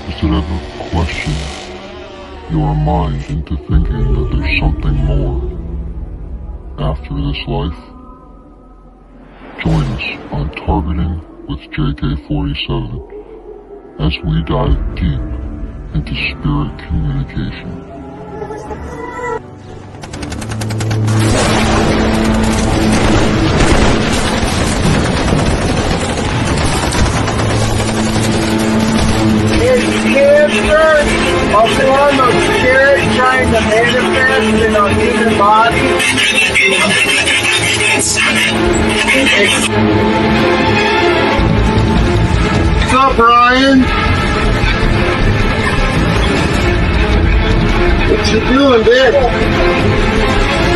Does it ever question your mind into thinking that there's something more after this life? Join us on Targeting with JK-47 as we dive deep into spirit communication. Upon the spirit trying to manifest in a human body. What's up, Brian? What you doing, Vic?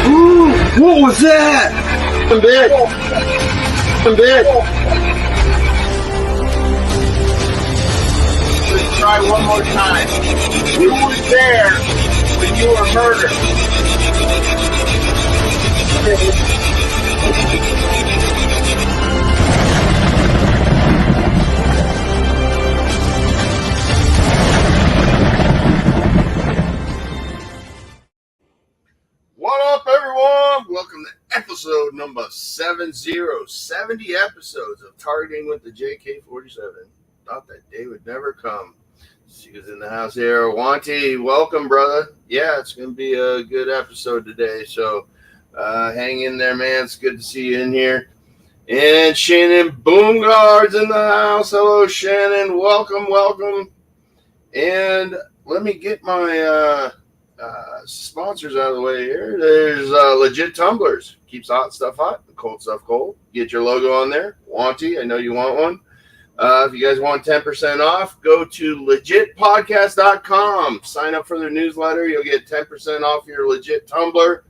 Ooh, what was that? Vic. Try one more time. Who was there when you were murdered? What up, everyone? Welcome to episode number 70 episodes of Targeting with the JK-47. Thought that day would never come. She was in the house here. Wanty, welcome, brother. Yeah, it's going to be a good episode today. So hang in there, man. It's good to see you in here. And Shannon Boomgard's in the house. Hello, Shannon. Welcome. And let me get my sponsors out of the way here. There's Legit Tumblers. Keeps hot stuff hot, cold stuff cold. Get your logo on there. Wanty, I know you want one. If you guys want 10% off, go to legitpodcast.com. Sign up for their newsletter. You'll get 10% off your Legit Tumbler.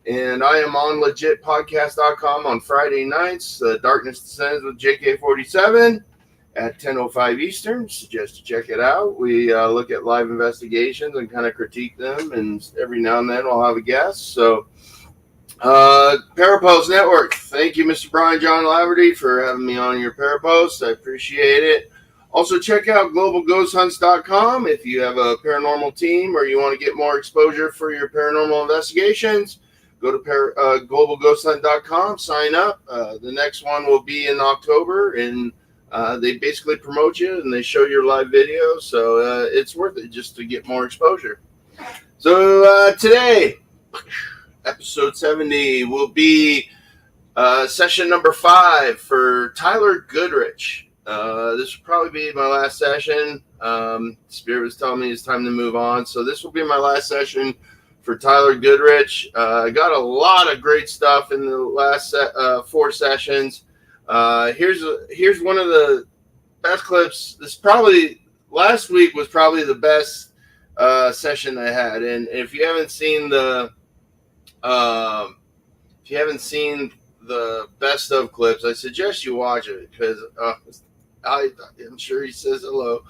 And I am on legitpodcast.com on Friday nights. Darkness Descends with JK-47 at 10:05 Eastern. Suggest you check it out. We look at live investigations and kind of critique them. And every now and then I'll have a guest. So Parapost Network. Thank you, Mr. Brian John Laverty, for having me on your Parapost. I appreciate it. Also, check out globalghosthunts.com if you have a paranormal team or you want to get more exposure for your paranormal investigations. Go to globalghosthunt.com, sign up. The next one will be in October, and they basically promote you and they show your live video, so it's worth it just to get more exposure. So today, episode 70 will be session number 5 for Tyler Goodrich. This will probably be my last session. Spirit was telling me it's time to move on. So this will be my last session for Tyler Goodrich. I got a lot of great stuff in the last 4 sessions. Here's one of the best clips. Last week was probably the best session I had. And if you haven't seen the best of clips, I suggest you watch it because I'm sure he says hello.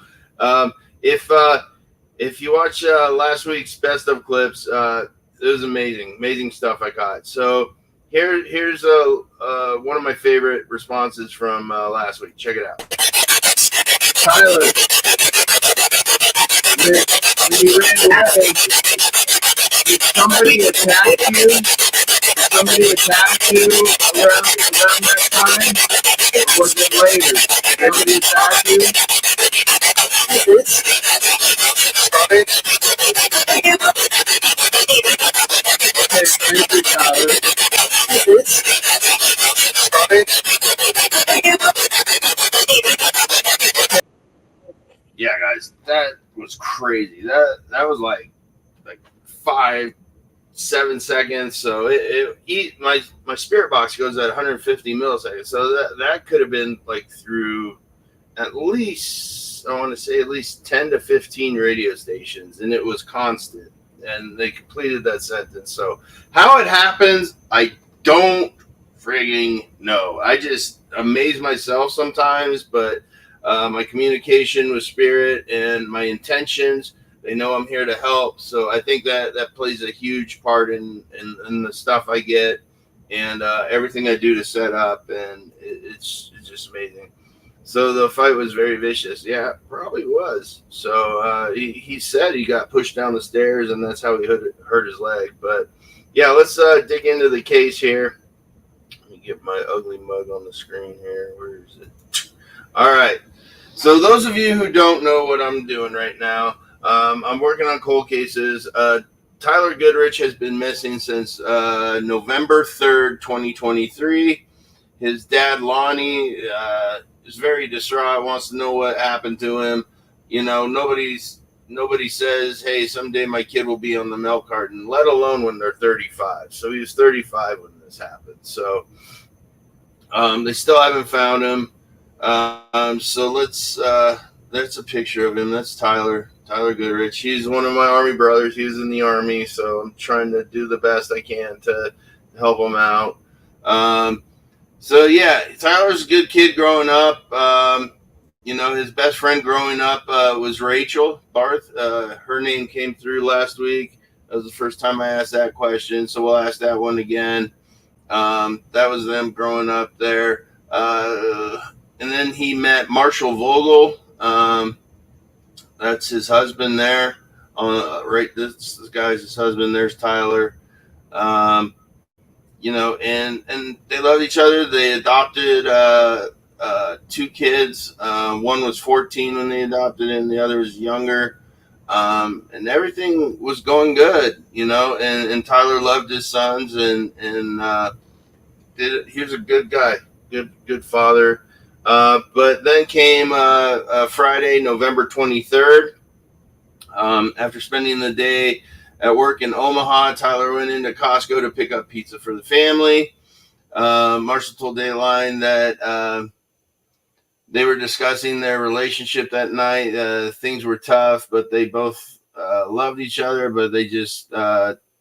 If you watch last week's best of clips, it was amazing stuff I got. So here's one of my favorite responses from last week. Check it out. Tyler, when you ran away, did somebody attack you? Somebody attacked you around that time? Or was it later? Did somebody attack you? Okay, thank you, Tyler. Yeah, guys, that was crazy. That was like 5-7 seconds. So my spirit box goes at 150 milliseconds. So that could have been like through at least, I want to say, at least 10 to 15 radio stations, and it was constant. And they completed that sentence. So how it happens, I don't frigging know. I just amaze myself sometimes, but my communication with spirit and my intentions, they know I'm here to help. So I think that plays a huge part in the stuff I get and everything I do to set up. And it's just amazing. So the fight was very vicious. Yeah, probably was. So he said he got pushed down the stairs, and that's how he hurt his leg. But yeah, let's dig into the case here. Let me get my ugly mug on the screen here. Where is it? All right. So those of you who don't know what I'm doing right now, I'm working on cold cases. Tyler Goodrich has been missing since November 3rd, 2023. His dad, Lonnie, is very distraught, wants to know what happened to him. You know, nobody says, hey, someday my kid will be on the milk carton, let alone when they're 35. So he was 35 when this happened. So they still haven't found him. So that's a picture of him. That's Tyler Goodrich. He's one of my Army brothers. He was in the Army, so I'm trying to do the best I can to help him out. So yeah, Tyler's a good kid growing up. You know, his best friend growing up was Rachel Barth. Her name came through last week. That was the first time I asked that question, so we'll ask that one again. That was them growing up there. And then he met Marshall Vogel. That's his husband there. Right, this guy's his husband. There's Tyler. You know, and they love each other. They adopted two kids. One was 14 when they adopted him. The other was younger. And everything was going good, you know, and Tyler loved his sons and he was a good guy, good father. But then came Friday, November 23rd. After spending the day at work in Omaha, Tyler went into Costco to pick up pizza for the family. Marshall told Dayline that they were discussing their relationship that night. Things were tough, but they both loved each other, but they just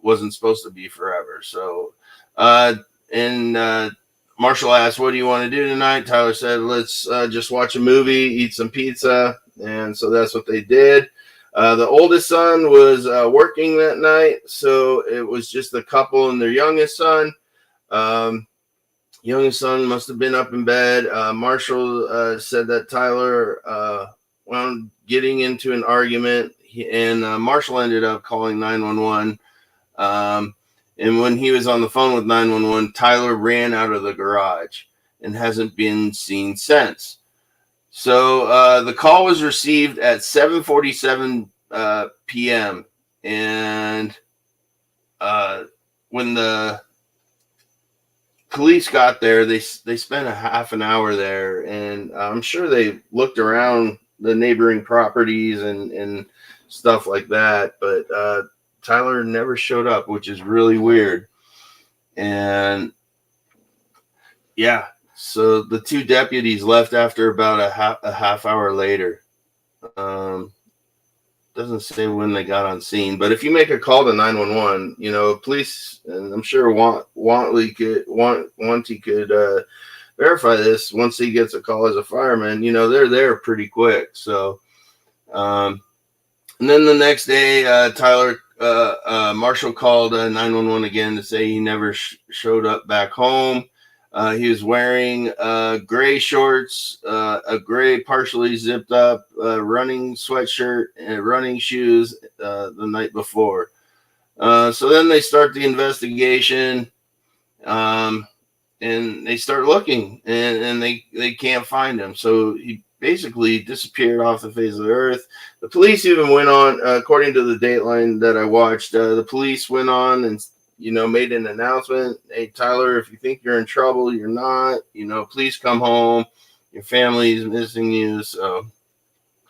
wasn't supposed to be forever. So, and Marshall asked, what do you want to do tonight? Tyler said, let's just watch a movie, eat some pizza. And so that's what they did. The oldest son was working that night, so it was just the couple and their youngest son. Youngest son must have been up in bed. Marshall said that Tyler wound getting into an argument, and Marshall ended up calling 911. And when he was on the phone with 911, Tyler ran out of the garage and hasn't been seen since. So the call was received at 7:47 p.m. And when the police got there, they spent a half an hour there, and I'm sure they looked around the neighboring properties and stuff like that. But Tyler never showed up, which is really weird. And yeah. So the two deputies left after about a half hour later. Doesn't say when they got on scene, but if you make a call to 911, you know, police, and I'm sure Wantley could verify this. Once he gets a call as a fireman, you know, they're there pretty quick. So, and then the next day, Tyler Marshall called 911 again to say he never showed up back home. He was wearing gray shorts, a gray partially zipped up running sweatshirt, and running shoes the night before. So then they start the investigation, and they start looking, and they can't find him. So he basically disappeared off the face of the earth. The police even went on, according to the Dateline that I watched, the police went on and made an announcement. Hey, Tyler, if you think you're in trouble, you're not. Please come home. Your family is missing you. So,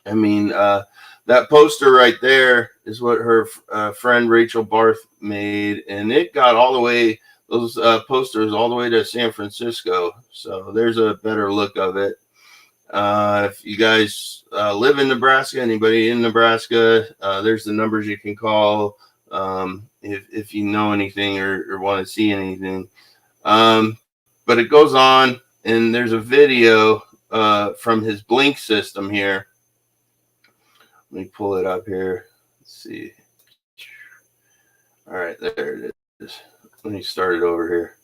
I mean, that poster right there is what her friend Rachel Barth made, and it got all the way, those posters all the way to San Francisco. So there's a better look of it. If you guys live in Nebraska, anybody in Nebraska, there's the numbers you can call. If you know anything or want to see anything. But it goes on, and there's a video from his blink system here. Let me pull it up here. Let's see. All right, there it is. Let me start it over here.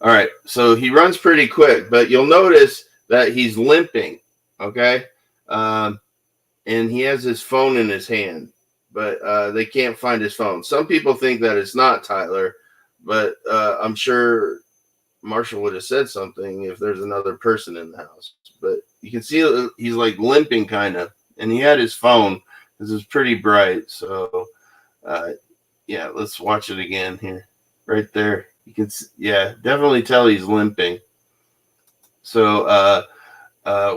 All right, so he runs pretty quick, but you'll notice that he's limping. Okay. And he has his phone in his hand, but they can't find his phone. Some people think that it's not Tyler, but I'm sure Marshall would have said something if there's another person in the house. But you can see he's like limping kind of, and he had his phone because it's pretty bright. So, yeah, let's watch it again here. Right there. You can see, yeah, definitely tell he's limping. So,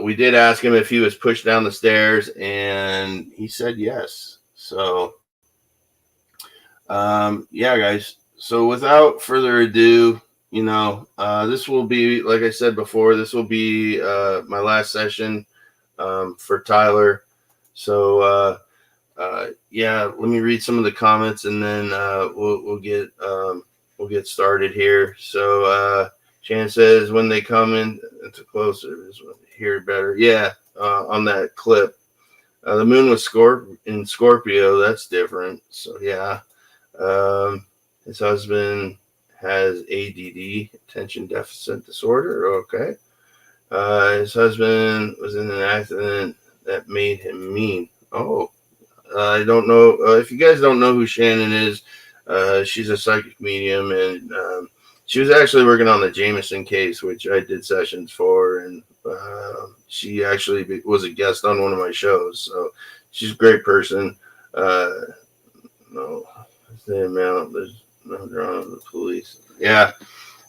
we did ask him if he was pushed down the stairs, and he said yes. So, yeah, guys. So, without further ado, this will be, like I said before, this will be my last session for Tyler. So, yeah, let me read some of the comments, and then we'll get started here. So, Chan says when they come in to closer is when they hear better. Yeah, on that clip, the moon was in Scorpio. That's different. So yeah, his husband has ADD, attention deficit disorder. Okay, his husband was in an accident that made him mean. Oh, I don't know if you guys don't know who Shannon is. She's a psychic medium, and she was actually working on the Jameson case, which I did sessions for, and she actually was a guest on one of my shows. So she's a great person. No, the amount there's no drawing of the police. Yeah.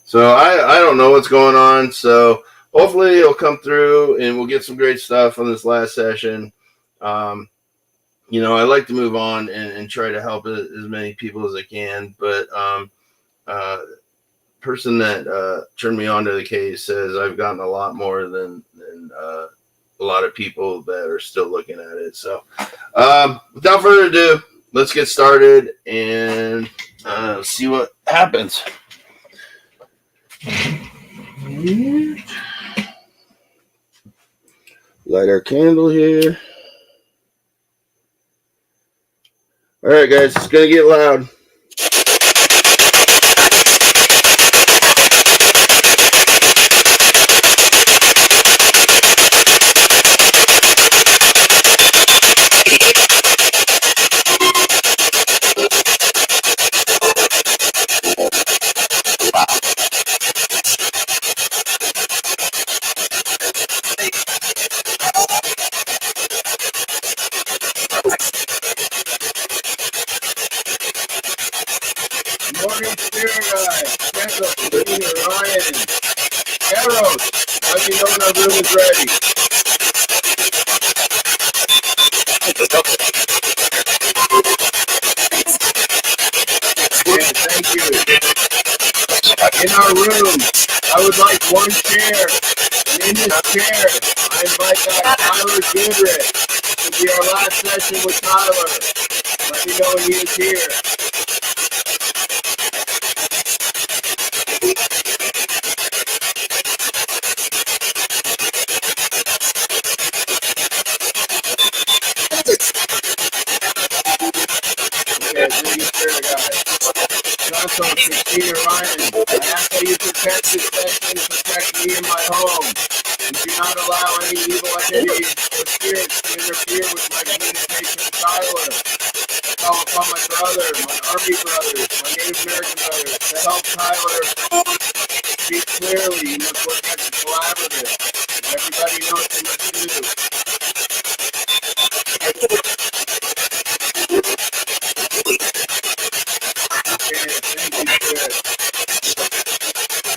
So I don't know what's going on. So hopefully it'll come through, and we'll get some great stuff on this last session. I like to move on and try to help as many people as I can. But person that turned me on to the case says I've gotten a lot more than a lot of people that are still looking at it. So without further ado, let's get started and see what happens. Light our candle here. All right, guys, it's going to get loud. Morning, Spirit Guide, Kendall, Peter, Ryan, Eros, let me know when our room is ready. Yeah, thank you. In our room, I would like one chair, and in this chair, I invite Tyler Goodrich to be our last session with Tyler. Let me know when he is here. Christina Ryan, I ask that you protect this session, protect me and my home, and do not allow any evil entities or spirits to interfere with my communication with Tyler. I call upon my brother, my Army brothers, my Native American brothers to help Tyler speak clearly. You must work as a collaborative. Everybody knows they must do.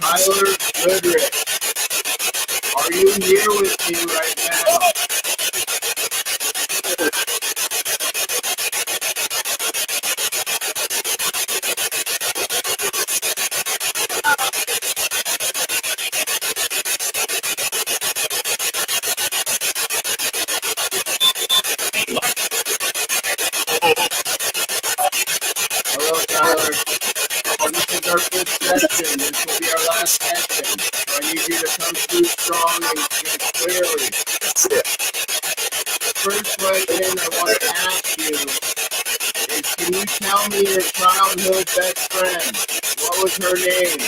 Tyler Goodrich, are you here with me right now? Hello, Tyler. This is our fifth session. This will be our last session. So I need you to come through strong and clearly. The first question I want to ask you is, can you tell me your childhood best friend? What was her name?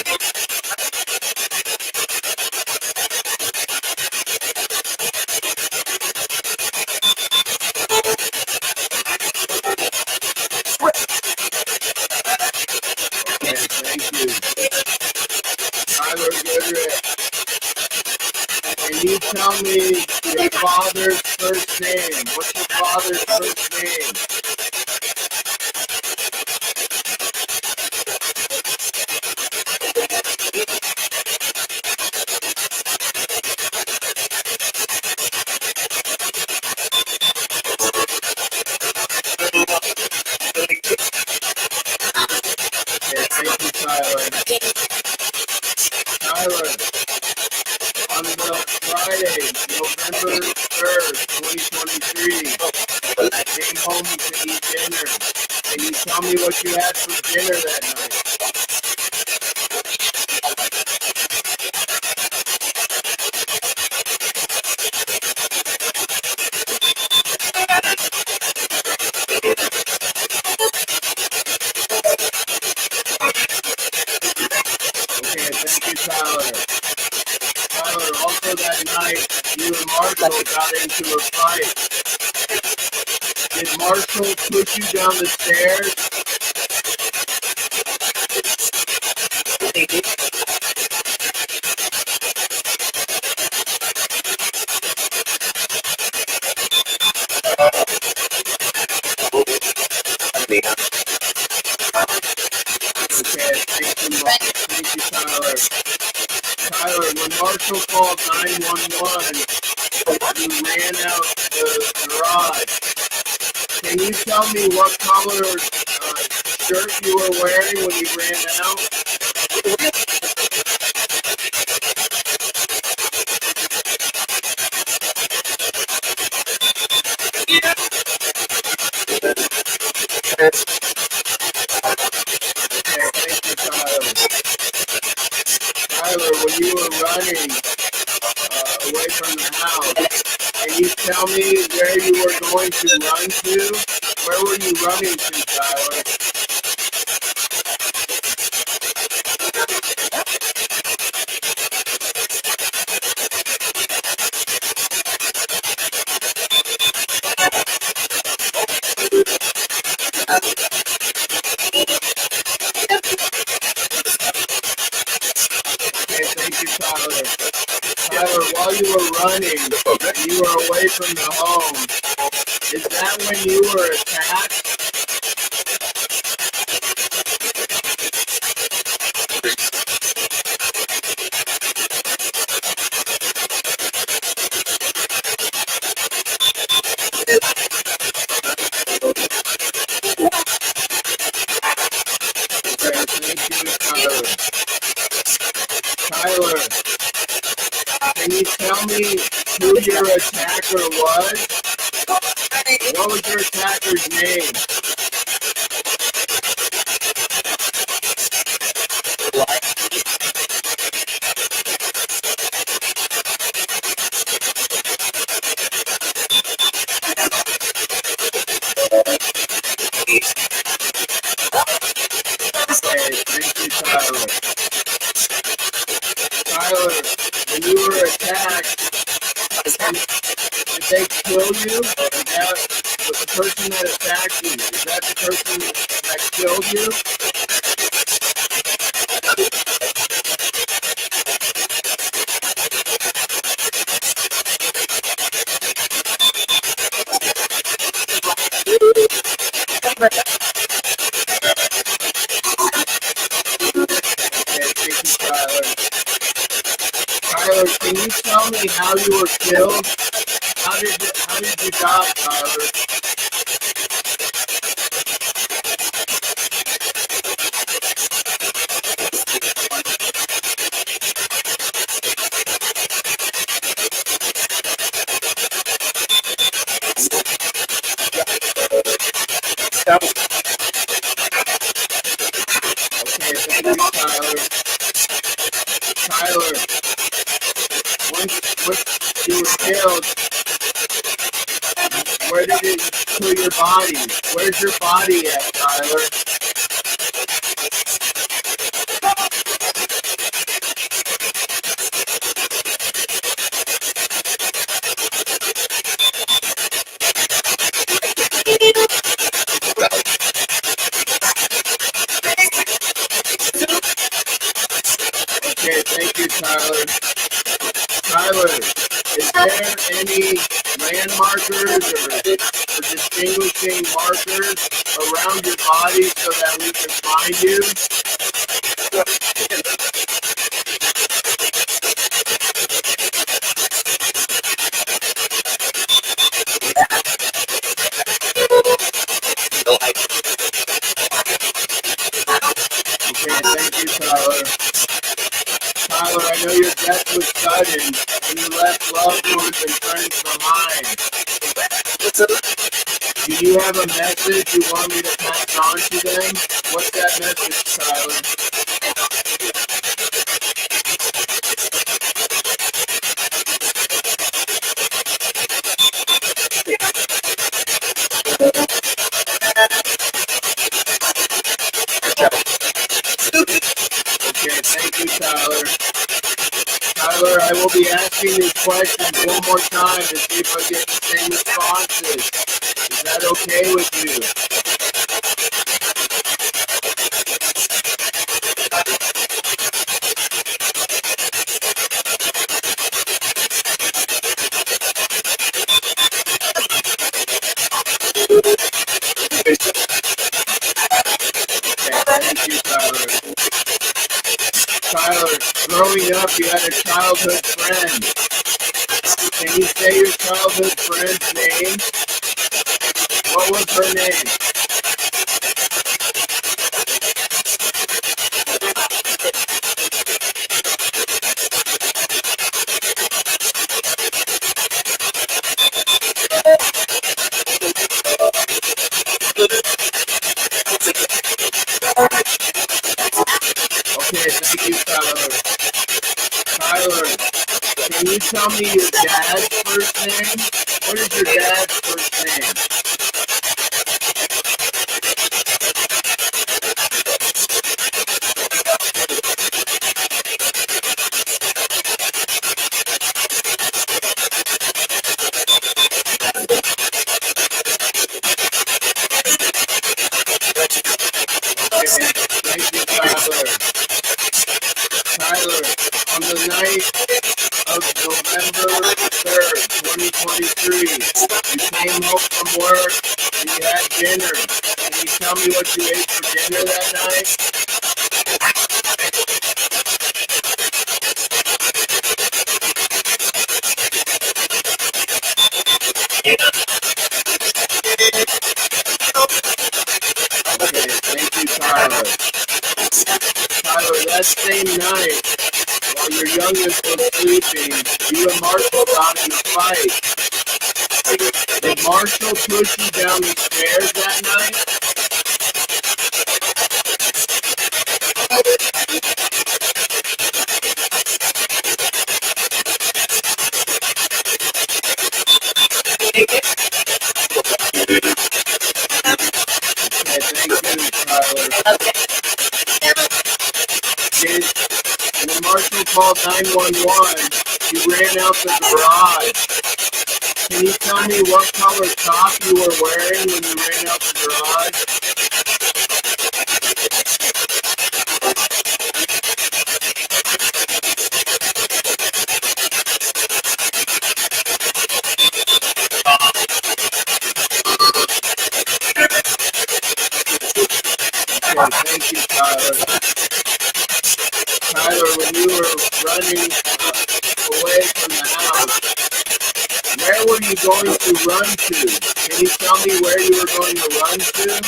first name? Okay, thank you, Tyler. Tyler, on the Friday, November 3rd, 2023, I came home to eat dinner. Can you tell me what you had for dinner that night? Okay, thank you, Tyler. Tyler, also that night, you and Marshall got into a fight. Did Marshall push you down the stairs? Okay, thank you, Tyler. Tyler, when Marshall called 911, you ran out the garage. Can you tell me what color shirt you were wearing when you ran out? Okay, thank you, Tyler. Tyler, when you were running away from the house, can you tell me where you were going to run to? Where were you running to, Tyler? Okay, thank you, Tyler. Tyler, while you were running and you were away from the home, is that when you were attacked? Okay, thank you, Tyler. Tyler, can you tell me who your attacker was? What was your attacker's name? Okay, thank you, Tyler. Tyler, when you were attacked, did they kill you? Is that the person that attacked you? Is that the person that killed you? Okay, thank you, Tyler. Tyler, can you tell me how you were killed? How did you die, Tyler? Okay, thank you, Tyler. Tyler, once you were killed, where did it kill your body? Where's your body at, Tyler? Okay, thank you, Tyler. Tyler, is there any land markers or distinct distinguishing markers around your body so that we can find you? Okay, thank you, Tyler. Tyler, I know your death was sudden and you left loved ones and friends behind. Do you have a message you want me to pass on to them? What's that message, Tyler? Okay, thank you, Tyler. Tyler, I will be asking these questions one more time to see if I get the same responses. Is that okay with you? Okay, thank you, Tyler. Tyler, growing up, you had a childhood friend. Can you say your childhood friend's name? What was her name? Okay, thank you, Tyler. Tyler, can you tell me your dad's first name? What is your dad's first name? Okay, thank you, Tyler. Tyler, on the night of November 3rd, 2023, you came home from work and you had dinner. Can you tell me what you ate for dinner that night? Okay, thank you, Tyler. Tyler, that same night, while your youngest was sleeping, you and Marshall got in a fight. Did Marshall push you down the stairs that night? Okay, thank you, Tyler. When Marshall called 911, you ran out the garage. Can you tell me what color top you were wearing when you ran out the garage? Okay, thank you, Tyler. Tyler, when you were running away from the house, where were you going to run to? Can you tell me where you were going to run to?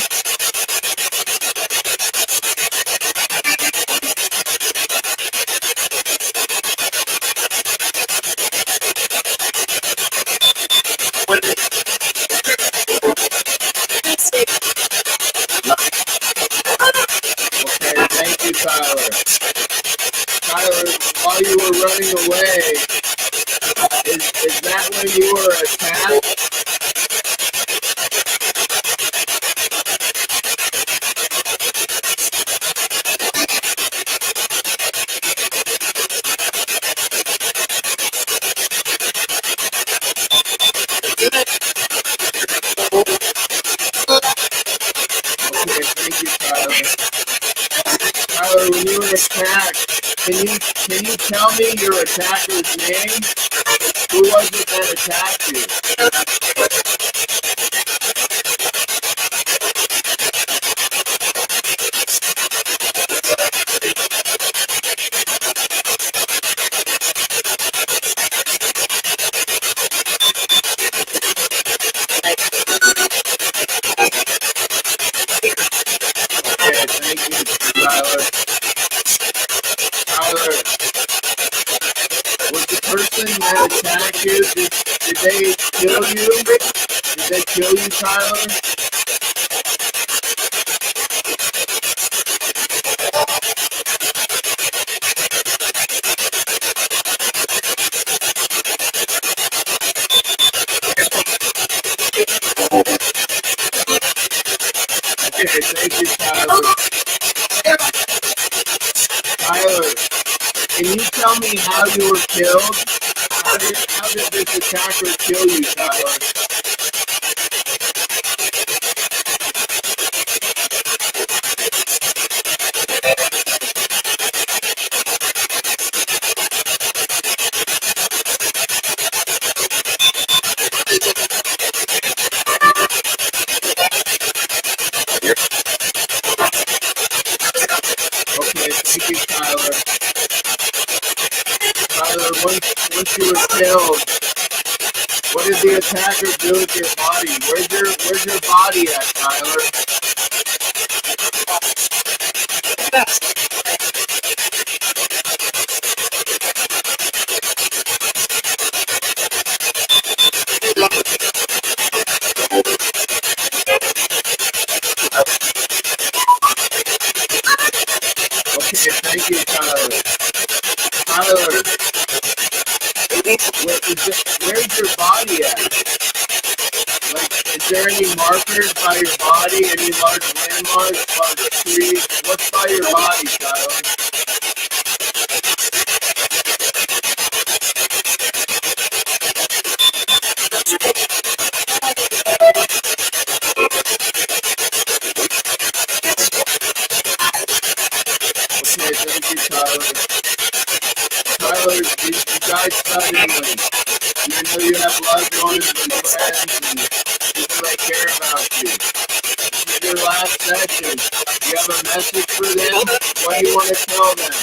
Okay, thank you, Tyler. Tyler, while you were running away, is that when you were attacked? Okay, thank you, Tyler. Tyler, when you were attacked, can you tell me your attacker's name? Who was it that attacked you? kill you, Tyler? Okay, thank you, Tyler. Tyler, can you tell me how you were killed? How did this attacker kill you, Tyler? Okay, thank you, Tyler. Tyler, once you were killed, what did the attacker do with your body? Where's your body at, Tyler? Okay, thank you, Tyler. Tyler, where's your body at? Like, is there any markers by your body? Any large landmarks, large trees? What's by your body, Tyler? Okay, thank you, Tyler. Tyler, you guys suddenly. And I know you have loved ones and friends and people that care about you. This is your last session. Do you have a message for them? What do you want to tell them?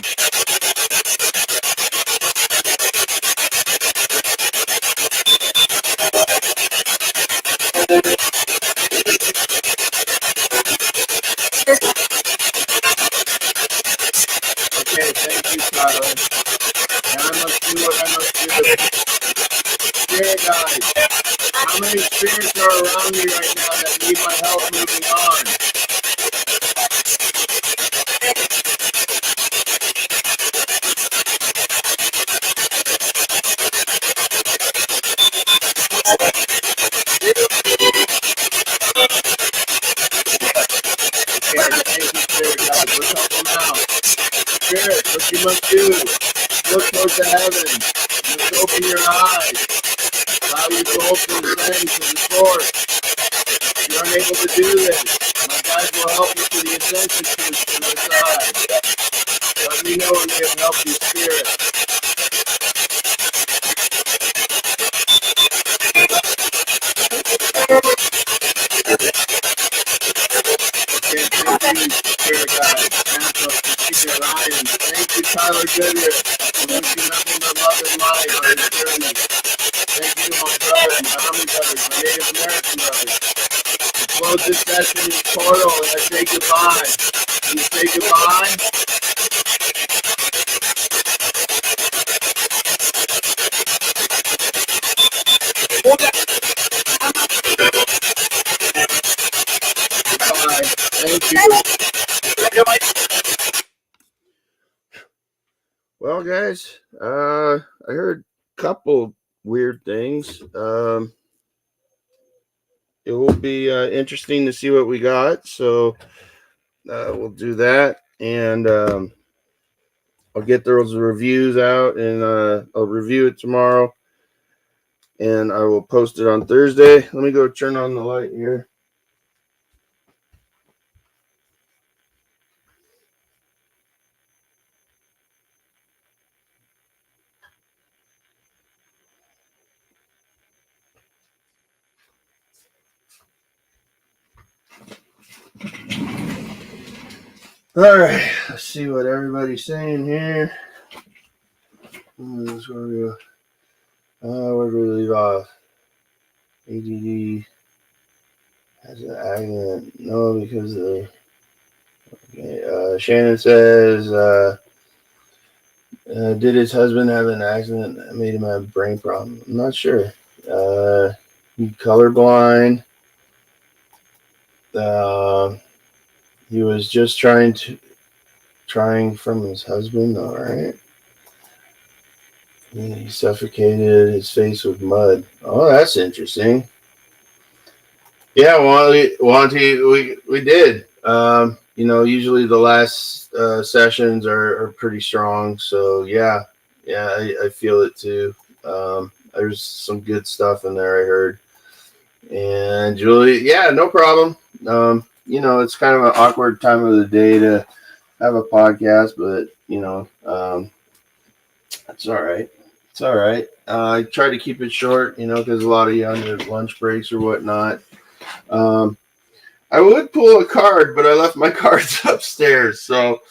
Okay, thank you, Tyler. Now I must do what I must do. Spirit guides, how many spirits are around me right now that need my help moving on? Okay, thank you, Spirit guides. Let's help them out. Spirit, what you must do, look towards the heavens. You must open your eyes. Allow your soul to ascend to the source. If you're unable to do this, my guides will help you to the ascension to the side. Let me know when they have helped you, Spirit. Okay, thank you, Spirit Guide, Santos, Patricia, Ryan. Thank you, Tyler Goodrich. I wish you nothing but love and light on this journey. Thank you to my brother, my Army brothers, my Native American brothers. I close this session in portal and I say goodbye. Can you say goodbye? Goodbye. Thank you. Well, guys, I heard a couple weird things. It will be interesting to see what we got. So we'll do that, and I'll get those reviews out, and I'll review it tomorrow, and I will post it on Thursday. Let me go turn on the light here. All right, let's see what everybody's saying here. Where do we leave off? ADD has an accident. No, because the okay. Shannon says, did his husband have an accident that made him have a brain problem? I'm not sure. He colorblind. He was just trying from his husband. All right. He suffocated his face with mud. Oh, that's interesting. Yeah, we did. Usually the last sessions are pretty strong. So yeah, I feel it too. There's some good stuff in there, I heard. And Julie, yeah, no problem. It's kind of an awkward time of the day to have a podcast, but it's all right. It's all right. I try to keep it short, because a lot of you on your lunch breaks or whatnot. I would pull a card, but I left my cards upstairs. So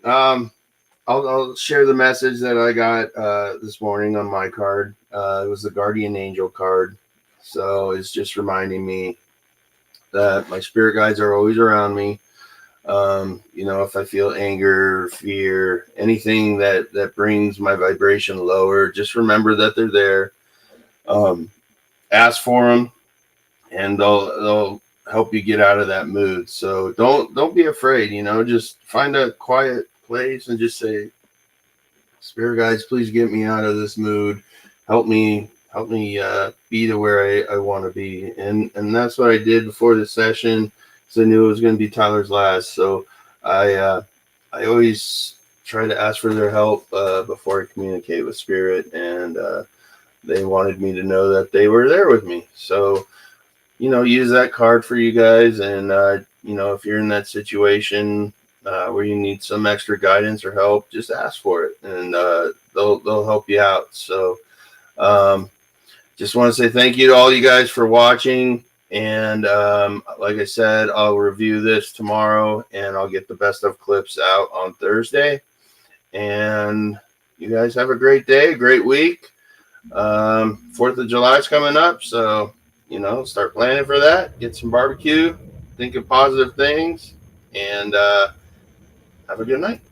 I'll share the message that I got this morning on my card. It was the Guardian Angel card. So it's just reminding me that my spirit guides are always around me. If I feel anger, fear, anything that brings my vibration lower, just remember that they're there. Ask for them, and they'll help you get out of that mood. So don't be afraid. Just find a quiet place and just say, "Spirit guides, please get me out of this mood. Help me be to where I want to be." And that's what I did before the session, because I knew it was going to be Tyler's last. So I always try to ask for their help before I communicate with Spirit, and they wanted me to know that they were there with me. So use that card for you guys. And if you're in that situation where you need some extra guidance or help, just ask for it, and they'll help you out. So just want to say thank you to all you guys for watching. And like I said, I'll review this tomorrow, and I'll get the best of clips out on Thursday. And you guys have a great day, great week. 4th of July is coming up, so start planning for that. Get some barbecue, think of positive things, and have a good night.